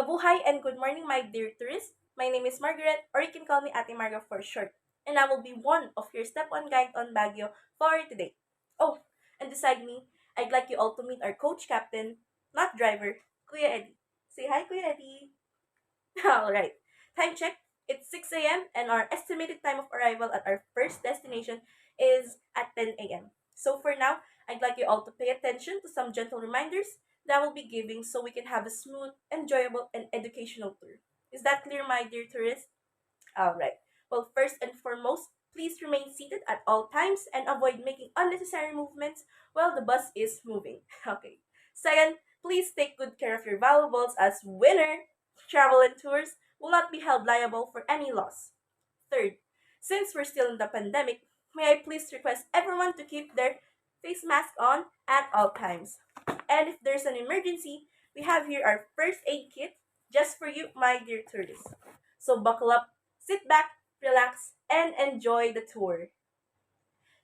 Mabuhay and good morning, my dear tourists. My name is Margaret, or you can call me Ate Marga for short, and I will be one of your step-on guide on Baguio for today. Oh, and beside me, I'd like you all to meet our coach captain, not driver, Kuya Eddie. Say hi, Kuya Eddie. Alright, time check. It's 6 a.m. and our estimated time of arrival at our first destination is at 10 a.m. So for now, I'd like you all to pay attention to some gentle reminders that I will be giving so we can have a smooth, enjoyable, and educational tour. Is that clear, my dear tourists? Alright. Well, first and foremost, please remain seated at all times and avoid making unnecessary movements while the bus is moving. Okay. Second, please take good care of your valuables as winner travel and tours will not be held liable for any loss. Third, since we're still in the pandemic, may I please request everyone to keep their face mask on at all times. And if there's an emergency, we have here our first aid kit just for you, my dear tourists. So buckle up, sit back, relax, and enjoy the tour.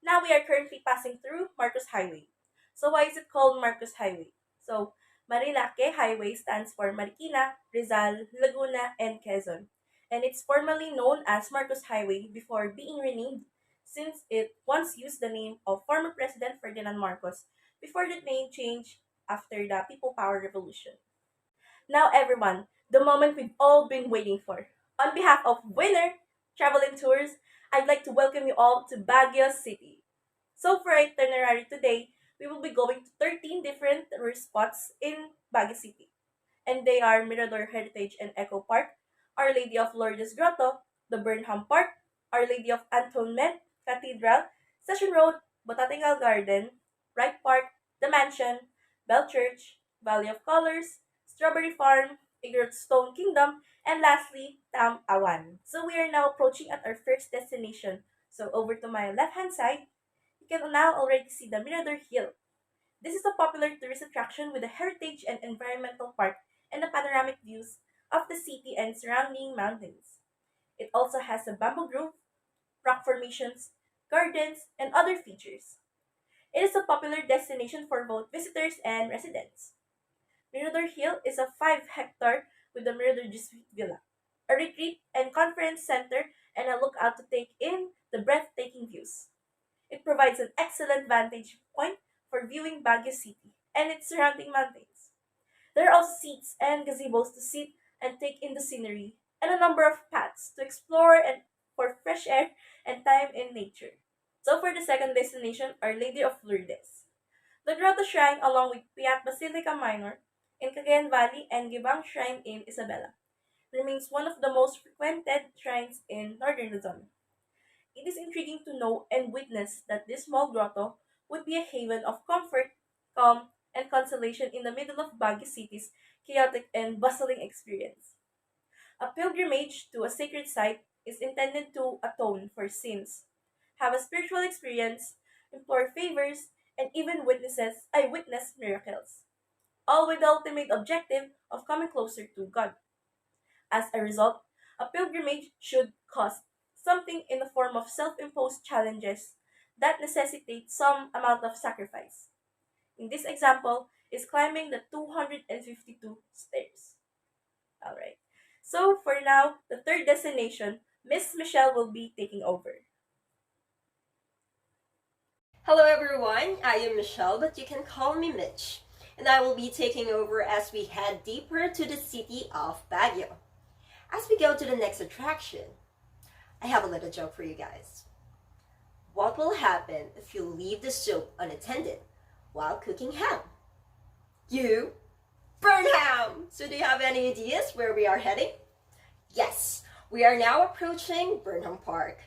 Now we are currently passing through Marcos Highway. So why is it called Marcos Highway? So Marilake Highway stands for Marikina, Rizal, Laguna, and Quezon. And it's formerly known as Marcos Highway before being renamed since it once used the name of former President Ferdinand Marcos before the name change after the People Power Revolution. Now, everyone, the moment we've all been waiting for. On behalf of Winner Travel and Tours, I'd like to welcome you all to Baguio City. So, for our itinerary today, we will be going to 13 different tourist spots in Baguio City. And they are Mirador Heritage and Eco Park, Our Lady of Lourdes Grotto, the Burnham Park, Our Lady of Atonement Cathedral, Session Road, Botanical Garden, Wright Park, The Mansion, Bell Church, Valley of Colors, Strawberry Farm, Igorot Stone Kingdom, and lastly, Tam-awan. So we are now approaching at our first destination. So over to my left-hand side, you can now already see the Mirador Hill. This is a popular tourist attraction with a heritage and environmental park and the panoramic views of the city and surrounding mountains. It also has a bamboo grove, rock formations, gardens, and other features. It is a popular destination for both visitors and residents. Mirador Hill is a 5 hectare with the Mirador Jesuit Villa, a retreat and conference center, and a lookout to take in the breathtaking views. It provides an excellent vantage point for viewing Baguio City and its surrounding mountains. There are also seats and gazebos to sit and take in the scenery, and a number of paths to explore and for fresh air and time in nature. So for the second destination, Our Lady of Lourdes. The Grotto Shrine along with Piat Basilica Minor in Cagayan Valley and Gibang Shrine in Isabela remains one of the most frequented shrines in northern Luzon. It is intriguing to know and witness that this small grotto would be a haven of comfort, calm, and consolation in the middle of Baguio City's chaotic and bustling experience. A pilgrimage to a sacred site is intended to atone for sins, have a spiritual experience, implore favors, and even witness miracles, all with the ultimate objective of coming closer to God. As a result, a pilgrimage should cost something in the form of self-imposed challenges that necessitate some amount of sacrifice. In this example, is climbing the 252 stairs. Alright. So for now, the third destination, Miss Michelle will be taking over. Hello everyone, I am Michelle, but you can call me Mitch, and I will be taking over as we head deeper to the city of Baguio. As we go to the next attraction, I have a little joke for you guys. What will happen if you leave the stove unattended while cooking ham? You burn ham! So do you have any ideas where we are heading? Yes, we are now approaching Burnham Park.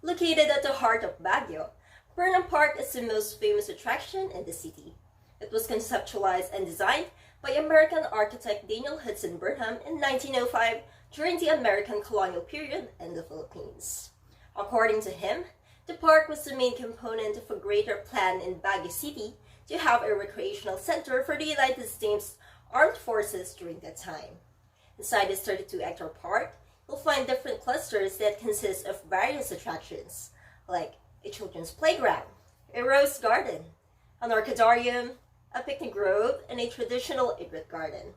Located at the heart of Baguio, Burnham Park is the most famous attraction in the city. It was conceptualized and designed by American architect Daniel Hudson Burnham in 1905 during the American colonial period in the Philippines. According to him, the park was the main component of a greater plan in Baguio City to have a recreational center for the United States Armed Forces during that time. Inside this 32-hectare park, you'll find different clusters that consist of various attractions, like a children's playground, a rose garden, an orchidarium, a picnic grove, and a traditional egret garden.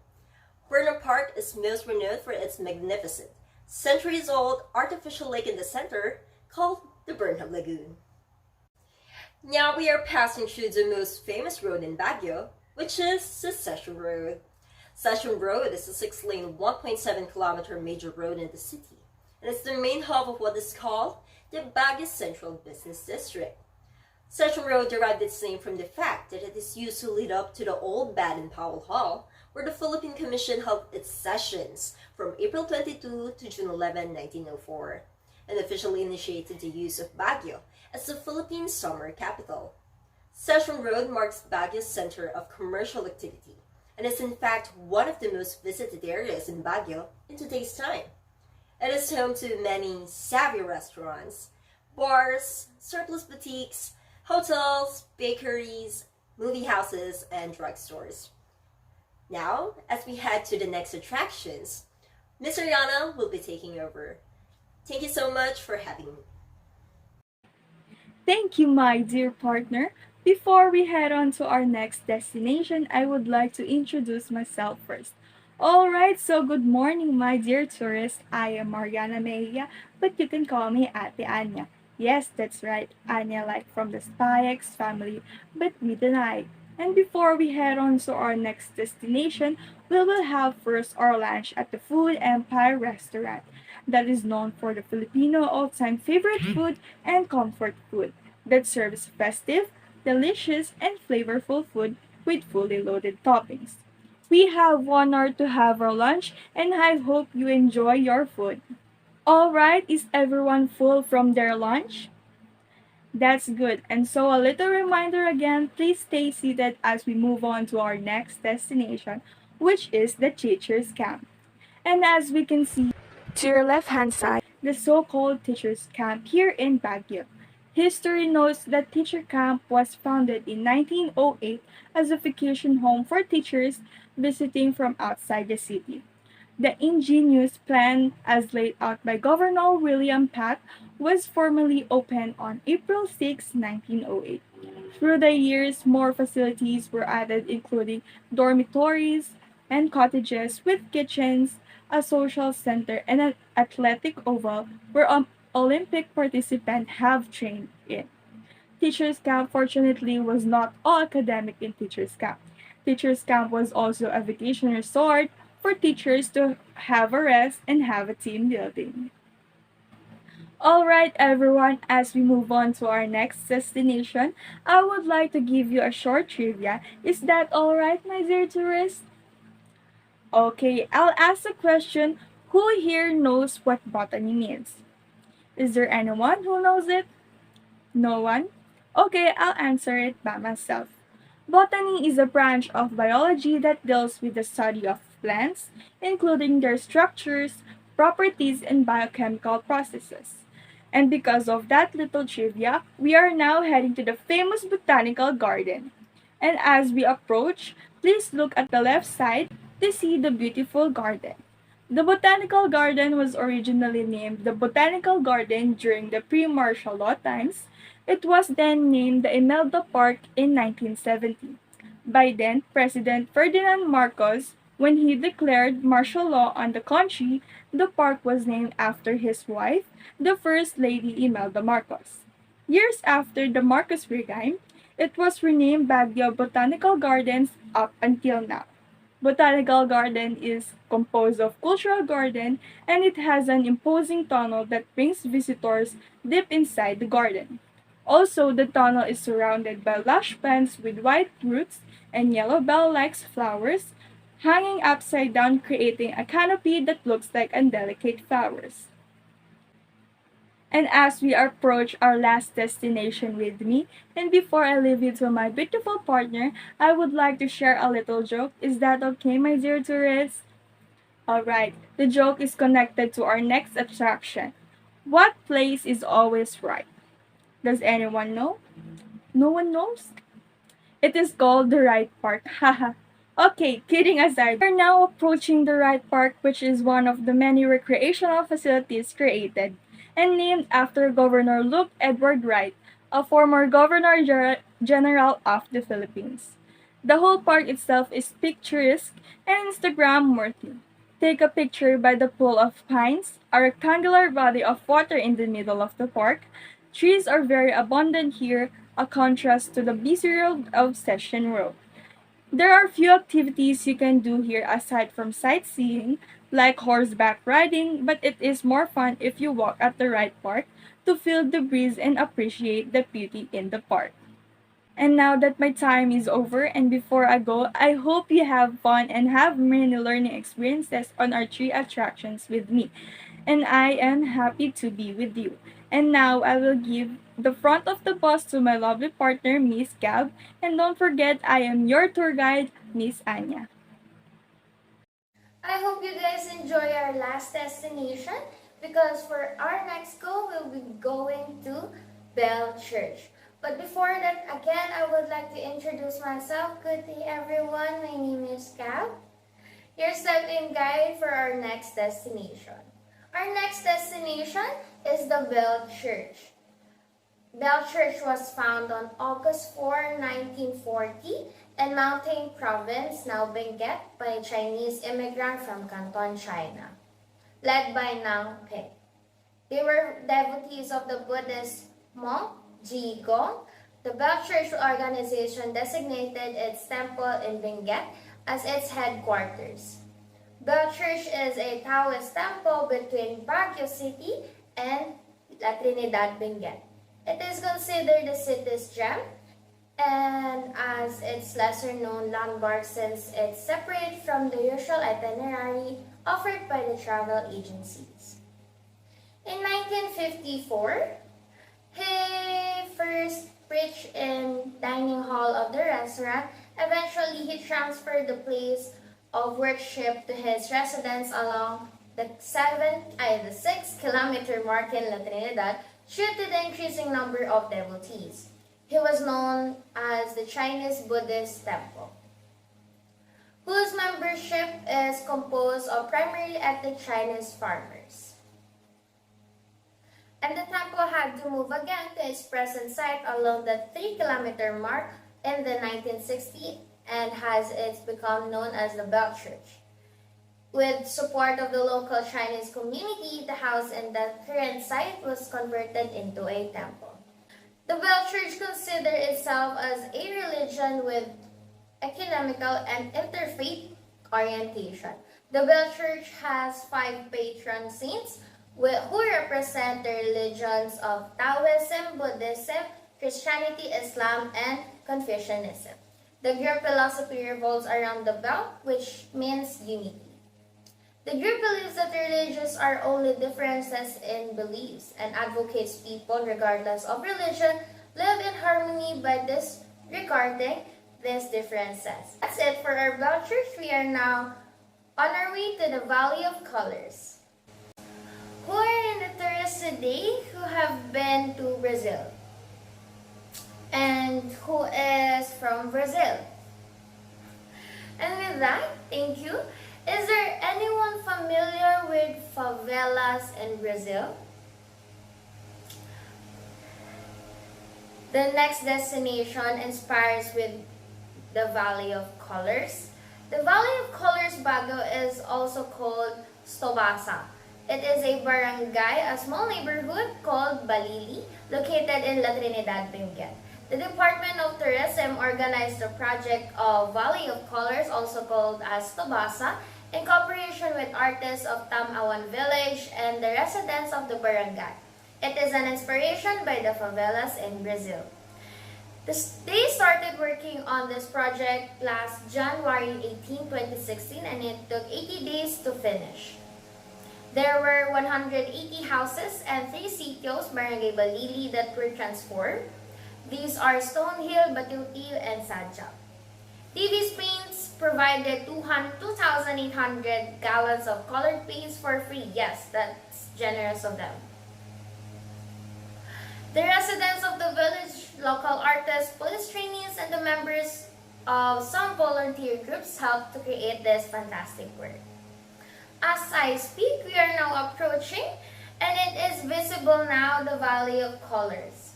Burnham Park is most renowned for its magnificent, centuries-old artificial lake in the center called the Burnham Lagoon. Now we are passing through the most famous road in Baguio, which is the Session Road. Session Road is a 6-lane, 1.7-kilometer major road in the city, and it's the main hub of what is called the Baguio Central Business District. Session Road derived its name from the fact that it is used to lead up to the old Baden-Powell Hall, where the Philippine Commission held its sessions from April 22 to June 11, 1904, and officially initiated the use of Baguio as the Philippine summer capital. Session Road marks Baguio's center of commercial activity, and is in fact one of the most visited areas in Baguio in today's time. It is home to many savvy restaurants, bars, surplus boutiques, hotels, bakeries, movie houses, and drugstores. Now, as we head to the next attractions, Miss Ariana will be taking over. Thank you so much for having me. Thank you, my dear partner. Before we head on to our next destination, I would like to introduce myself first. Alright, so good morning, my dear tourists. I am Mariana Mejia, but you can call me Ate Anya. Yes, that's right, Anya, like from the SpyX family, but with an I. And before we head on to our next destination, we will have first our lunch at the Food Empire restaurant that is known for the Filipino all-time favorite food and comfort food that serves festive, delicious, and flavorful food with fully loaded toppings. We have 1 hour to have our lunch, and I hope you enjoy your food. Alright, is everyone full from their lunch? That's good. And so, a little reminder again, please stay seated as we move on to our next destination, which is the teacher's camp. And as we can see to your left hand side, the so called teacher's camp here in Baguio. History notes that Teacher Camp was founded in 1908 as a vacation home for teachers visiting from outside the city. The ingenious plan, as laid out by Governor William Pack, was formally opened on April 6, 1908. Through the years, more facilities were added, including dormitories and cottages with kitchens, a social center, and an athletic oval where Olympic participants have trained in. Teachers Camp, fortunately, was not all academic in Teachers Camp. Teachers Camp was also a vacation resort for teachers to have a rest and have a team building. Alright, everyone, as we move on to our next destination, I would like to give you a short trivia. Is that alright, my dear tourists? Okay, I'll ask the question: who here knows what botany means? Is there anyone who knows it? No one? Okay, I'll answer it by myself. Botany is a branch of biology that deals with the study of plants, including their structures, properties, and biochemical processes. And because of that little trivia, we are now heading to the famous botanical garden. And as we approach, please look at the left side to see the beautiful garden. The botanical garden was originally named the Botanical Garden during the pre-martial law times. It was then named the Imelda Park in 1970. By then, President Ferdinand Marcos, when he declared martial law on the country, the park was named after his wife, the First Lady Imelda Marcos. Years after the Marcos regime, it was renamed Baguio Botanical Gardens up until now. Botanical Garden is composed of cultural garden, and it has an imposing tunnel that brings visitors deep inside the garden. Also, the tunnel is surrounded by lush plants with white roots and yellow bell-like flowers hanging upside down, creating a canopy that looks like delicate flowers. And as we approach our last destination with me, and before I leave you to my beautiful partner, I would like to share a little joke. Is that okay, my dear tourists? Alright, the joke is connected to our next attraction. What place is always right? Does anyone know? No one knows? It is called the Wright Park. Haha. Okay, kidding aside, we're now approaching the Wright Park, which is one of the many recreational facilities created and named after Governor Luke Edward Wright, a former Governor General of the Philippines. The whole park itself is picturesque and Instagram worthy. Take a picture by the pool of pines, a rectangular body of water in the middle of the park. Trees are very abundant here, a contrast to the busy road of Session Road. There are few activities you can do here aside from sightseeing, like horseback riding, but it is more fun if you walk at the Wright Park to feel the breeze and appreciate the beauty in the park. And now that my time is over and before I go, I hope you have fun and have many learning experiences on our three attractions with me. And I am happy to be with you. And now I will give the front of the bus to my lovely partner, Miss Gab. And don't forget, I am your tour guide, Miss Anya. I hope you guys enjoy our last destination because for our next goal, we'll be going to Bell Church. But before that, again, I would like to introduce myself. Good day, everyone. My name is Gab, your step-in guide for our next destination. Our next destination is the Bell Church. Bell Church was found on August 4, 1940 in Mountain Province, now Benguet, by a Chinese immigrant from Canton, China, led by Nang Ping. They were devotees of the Buddhist monk Ji Gong. The Bell Church organization designated its temple in Benguet as its headquarters. Bell Church is a Taoist temple between Baguio City and La Trinidad, Benguet. It is considered the city's gem and as its lesser-known landmark since it's separate from the usual itinerary offered by the travel agencies. In 1954, he first preached in dining hall of the restaurant. Eventually, he transferred the place of worship to his residence along the 6-kilometer mark in La Trinidad due to the increasing number of devotees. He was known as the Chinese Buddhist Temple, whose membership is composed of primarily ethnic Chinese farmers. And the temple had to move again to its present site along the 3-kilometer mark in the 1960s and has it's become known as the Bell Church. With support of the local Chinese community, the house in the current site was converted into a temple. The Bell Church considered itself as a religion with ecumenical and interfaith orientation. The Bell Church has 5 patron saints who represent the religions of Taoism, Buddhism, Christianity, Islam, and Confucianism. The group philosophy revolves around the bell, which means unity. The group believes that religions are only differences in beliefs and advocates people, regardless of religion, live in harmony by disregarding these differences. That's it for our Bell Church. We are now on our way to the Valley of Colors. Who are in the tourists today who have been to Brazil? And who is from Brazil? And with that, thank you. Is there anyone familiar with favelas in Brazil? The next destination inspires with the Valley of Colors. The Valley of Colors Baguio is also called Stobasa. It is a barangay, a small neighborhood called Balili, located in La Trinidad, Benguet. The Department of Tourism organized the project of Valley of Colors, also called as Stobasa, in cooperation with artists of Tam-awan Village and the residents of the barangay. It is an inspiration by the favelas in Brazil. They started working on this project last January 18, 2016, and it took 80 days to finish. There were 180 houses and 3 sitios, Barangay Balili, that were transformed. These are Stonehill, Batuti, and Sadja. TV Paints provided 2,800 gallons of colored paints for free. Yes, that's generous of them. The residents of the village, local artists, police trainees, and the members of some volunteer groups helped to create this fantastic work. As I speak, we are now approaching, and it is visible now, the Valley of Colors.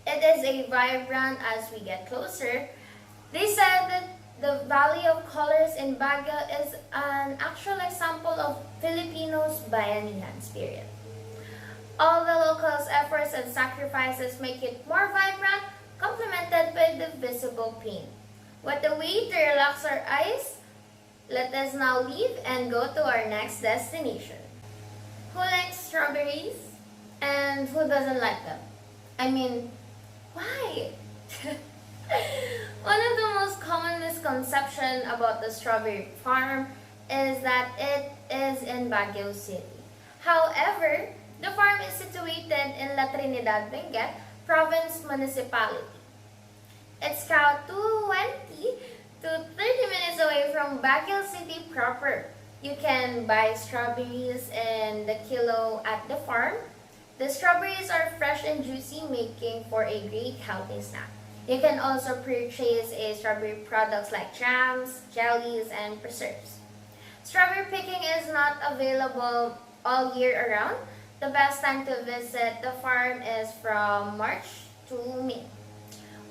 It is a vibrant as we get closer. They said that The Valley of Colors in Baguio is an actual example of Filipinos' bayanihan spirit. All the locals' efforts and sacrifices make it more vibrant, complemented by the visible paint. What a way to relax our eyes! Let us now leave and go to our next destination. Who likes strawberries? And who doesn't like them? I mean, why? One of the most common misconceptions about the strawberry farm is that it is in Baguio City. However, the farm is situated in La Trinidad-Benguet Province Municipality. It's about 20 to 30 minutes away from Baguio City proper. You can buy strawberries in the kilo at the farm. The strawberries are fresh and juicy, making for a great healthy snack. You can also purchase strawberry products like jams, jellies, and preserves. Strawberry picking is not available all year around. The best time to visit the farm is from March to May,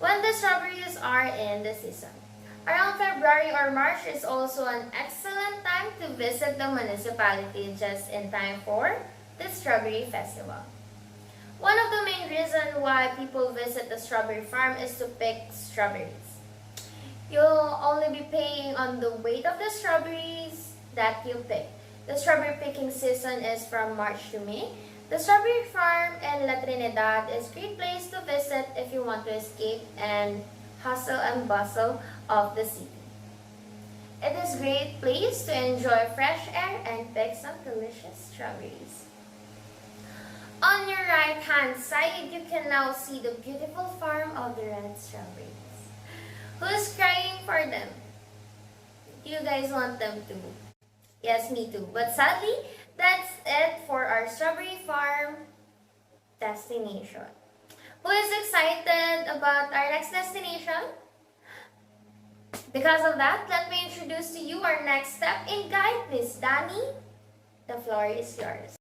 when the strawberries are in the season. Around February or March is also an excellent time to visit the municipality, just in time for the Strawberry Festival. One of the main reasons why people visit the strawberry farm is to pick strawberries. You'll only be paying on the weight of the strawberries that you pick. The strawberry picking season is from March to May. The strawberry farm in La Trinidad is a great place to visit if you want to escape and hustle and bustle of the city. It is a great place to enjoy fresh air and pick some delicious strawberries. On your right hand side, you can now see the beautiful farm of the red strawberries. Who's crying for them? You guys want them too? Yes, me too. But sadly, that's it for our strawberry farm destination. Who is excited about our next destination? Because of that, let me introduce to you our next step in guide, Miss Danny. The floor is yours.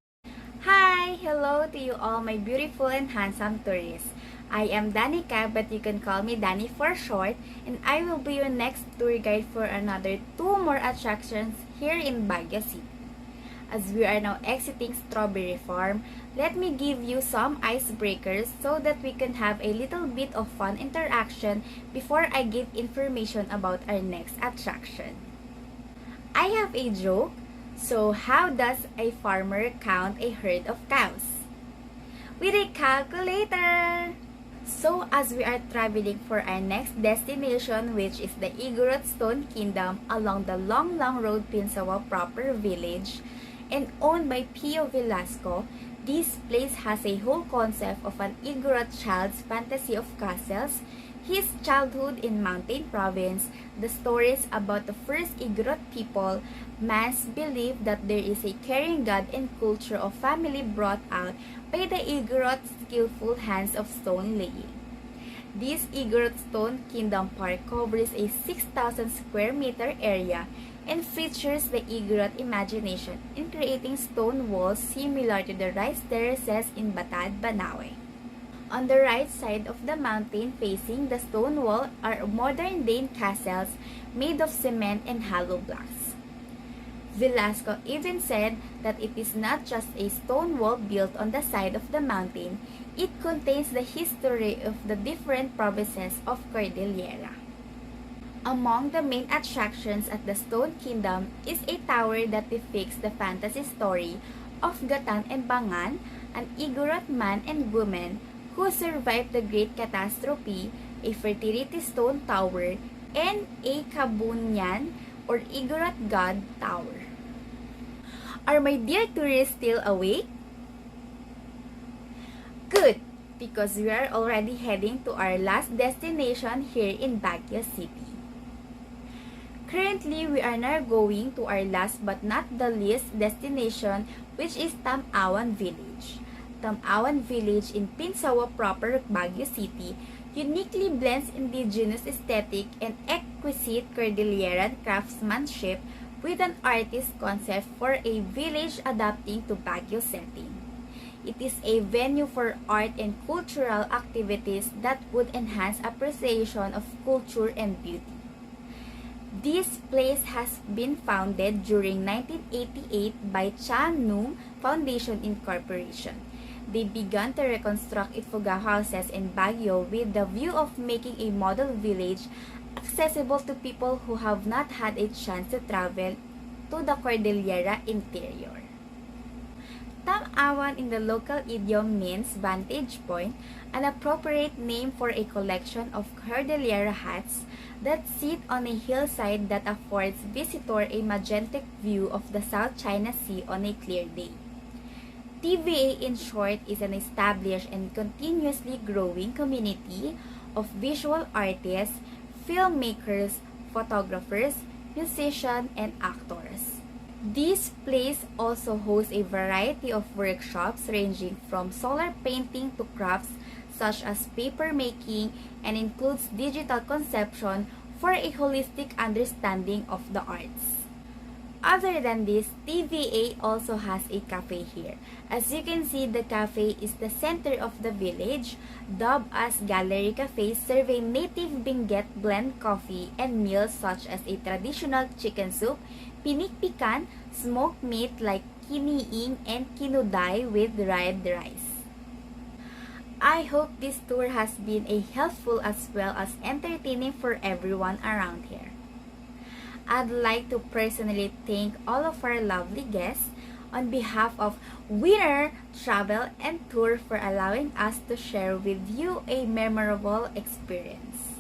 Hi! Hello to you all, my beautiful and handsome tourists. I am Danica, but you can call me Danny for short, and I will be your next tour guide for another 2 more attractions here in Baguio City. As we are now exiting Strawberry Farm, let me give you some icebreakers so that we can have a little bit of fun interaction before I give information about our next attraction. I have a joke. So how does a farmer count a herd of cows? With a calculator! So as we are traveling for our next destination, which is the Igorot Stone Kingdom along the long road Pinsawa proper village and owned by Pio Velasco, this place has a whole concept of an Igorot child's fantasy of castles, his childhood in Mountain Province, the stories about the first Igorot people, man's belief that there is a caring God, and culture of family brought out by the Igorot skillful hands of stone laying. This Igorot Stone Kingdom Park covers a 6,000 square meter area and features the Igorot imagination in creating stone walls similar to the rice terraces in Batad, Banawe. On the right side of the mountain facing the stone wall are modern-day castles made of cement and hollow blocks. Velasco even said that it is not just a stone wall built on the side of the mountain, it contains the history of the different provinces of Cordillera. Among the main attractions at the Stone Kingdom is a tower that depicts the fantasy story of Gatan and Bangan, an Igorot man and woman who survived the Great Catastrophe, a fertility stone tower, and a Kabunyan or Igorot God tower. Are my dear tourists still awake? Good, because we are already heading to our last destination here in Baguio City. Currently, we are now going to our last but not the least destination, which is Tam-awan Village. Tam-awan Village in Pinsawa proper, Baguio City, uniquely blends indigenous aesthetic and exquisite Cordilleran craftsmanship with an artist concept for a village adapting to Baguio setting. It is a venue for art and cultural activities that would enhance appreciation of culture and beauty. This place has been founded during 1988 by Chan Noom Foundation Incorporation. They began to reconstruct Ifuga houses in Baguio with the view of making a model village accessible to people who have not had a chance to travel to the Cordillera interior. Tam-awan in the local idiom means vantage point, an appropriate name for a collection of Cordillera huts that sit on a hillside that affords visitor a majestic view of the South China Sea on a clear day. TVA, in short, is an established and continuously growing community of visual artists, filmmakers, photographers, musicians, and actors. This place also hosts a variety of workshops ranging from solar painting to crafts such as paper making, and includes digital conception for a holistic understanding of the arts. Other than this, TVA also has a cafe here. As you can see, the cafe is the center of the village, dubbed as Gallery Cafe, serving native Benguet blend coffee and meals such as a traditional chicken soup, pinik-pikan, smoked meat like kiniing, and kinuday with dried rice. I hope this tour has been a helpful as well as entertaining for everyone around here. I'd like to personally thank all of our lovely guests on behalf of Winner Travel and Tour for allowing us to share with you a memorable experience.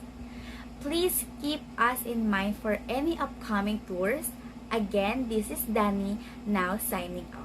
Please keep us in mind for any upcoming tours. Again, this is Dani, now signing out.